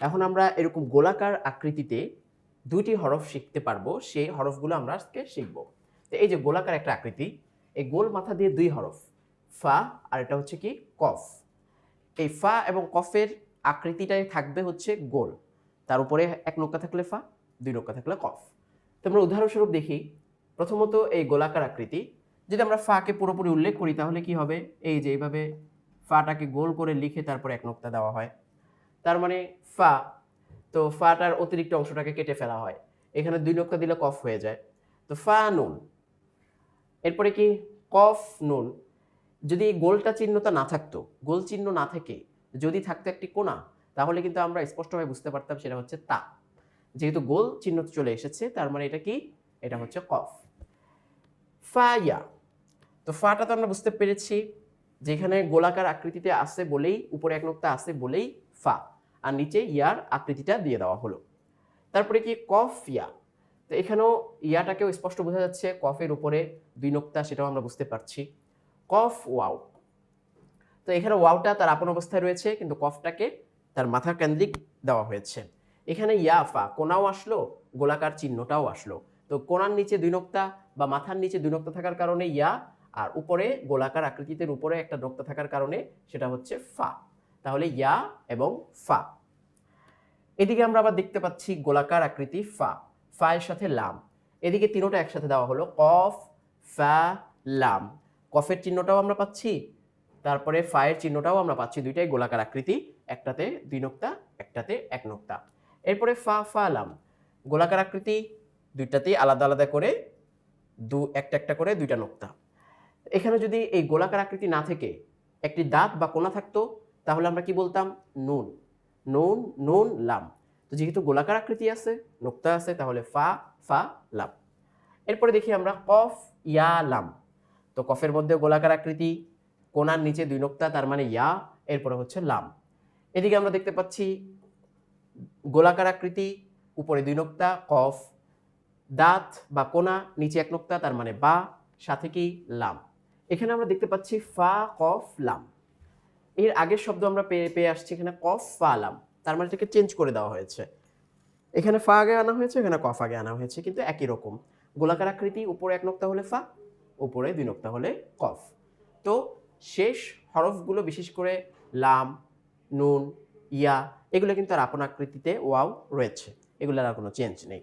এখন আমরা এরকম গোলাকার আকৃতিতে দুইটি হরফ শিখতে পারবো, সেই হরফগুলো আমরা আজকে শিখব। তো এই যে গোলাকার একটা আকৃতি, এই গোল মাথা দিয়ে দুই হরফ, ফা আর এটা হচ্ছে কি কফ। এই ফা এবং কফের আকৃতিটাই থাকবে হচ্ছে গোল, তার উপরে এক নোক্তা থাকলে ফা, দুই নোক্তা থাকলে কফ। তো আমরা উদাহরণস্বরূপ দেখি। প্রথমত এই গোলাকার আকৃতি যদি আমরা ফাকে পুরোপুরি উল্লেখ করি তাহলে কি হবে, এই যে এইভাবে ফাটাকে গোল করে লিখে তারপরে এক নোক্তা দেওয়া হয়, তার মানে ফা। তো ফাটার অতিরিক্ত অংশটাকে কেটে ফেলা হয়, এখানে দুই নোক্তা দিলে কফ হয়ে যায়, তো ফা নুন। এরপরে কি কফ নুন। যদি গোলটা চিহ্নটা না থাকতো, গোল চিহ্ন না থেকে যদি থাকতো একটি কোণা, তাহলে কিন্তু আমরা স্পষ্টভাবে বুঝতে পারতাম সেটা হচ্ছে তা। যেহেতু গোল চিহ্ন চলে এসেছে তার মানে এটা কি, এটা হচ্ছে কফ। ফা ইয়া। তো ফাটা তো আমরা বুঝতে পেরেছি, যেখানে গোলাকার আকৃতিতে আছে বলেই, উপরে এক নোক্তা আছে বলেই ফা, আর নিচে ইয়ার আকৃতিটা দিয়ে দেওয়া হলো। তারপরে কি কফ ইয়া। তো এখানেও ইয়াটাকেও স্পষ্ট বোঝা যাচ্ছে, কফের উপরে দুই নোক্তা, সেটাও আমরা বুঝতে পারছি। কফ ওয়াও। তো এখানে ওয়াওটা তার আপন অবস্থায় রয়েছে, কিন্তু কফটাকে তার মাথার কেন্দ্রিক দেওয়া হয়েছে। এখানে ইয়া ফা, কোনাও আসলো, গোলাকার চিহ্নটাও আসলো। তো কোনার নিচে দুই নোক্তা বা মাথার নিচে দুই নোক্তা থাকার কারণে ইয়া, আর উপরে গোলাকার আকৃতির উপরে একটা নোক্তা থাকার কারণে সেটা হচ্ছে ফা। তাহলে ইয়া এবং ফা। এদিকে আমরা আবার দেখতে পাচ্ছি গোলাকার আকৃতি ফা, ফা এর সাথে লাম। এদিকে তিনোটা একসাথে দেওয়া হলো, কফ ফা লাম। কফের চিহ্নটাও আমরা পাচ্ছি, তারপরে ফায়ের চিহ্নটাও আমরা পাচ্ছি, দুইটাই গোলাকার আকৃতি, একটাতে দুই নোক্তা, একটাতে এক নোক্তা। এরপরে ফা ফা লাম, গোলাকার আকৃতি, দুইটাতেই আলাদা আলাদা করে একটা একটা করে দুইটা নোক্তা। এখানে যদি এই গোলাকার আকৃতি না থেকে একটি দাঁত বা কোণা থাকতো, তাহলে আমরা কি বলতাম, নুন। নুন নুন লাম। তো যেহেতু গোলাকার আকৃতি আছে, নোক্তা আছে, তাহলে ফা ফা লাম। এরপরে দেখি আমরা কফ ইয়া লাম। তো কফের মধ্যে গোলাকার আকৃতি, কোণার নিচে দুই নোক্তা, তার মানে ইয়া, এরপরে হচ্ছে লাম। এদিকে আমরা দেখতে পাচ্ছি গোলাকার আকৃতি, উপরে দুই নোক্তা কফ, দাঁত বা কোণা, নিচে এক নোক্তা, তার মানে বা, সাথে কি লাম। এখানে আমরা দেখতে পাচ্ছি ফা কফ লাম। এর আগের শব্দ আমরা পেয়ে আসছি এখানে কফ ফা লাম, তার মানে এটাকে চেঞ্জ করে দেওয়া হয়েছে। এখানে ফা আগে আনা হয়েছে, এখানে কফ আগে আনা হয়েছে, কিন্তু একই রকম। গোলাকার আকৃতি, উপরে এক নোক্তা হলে ফা, উপরে দুই নোক্তা হলে কফ। তো শেষ হরফগুলো বিশেষ করে লাম, নুন, ইয়া, এগুলো কিন্তু আর আপন আকৃতিতে ওয়াও রয়েছে, এগুলোর আর কোনো চেঞ্জ নেই।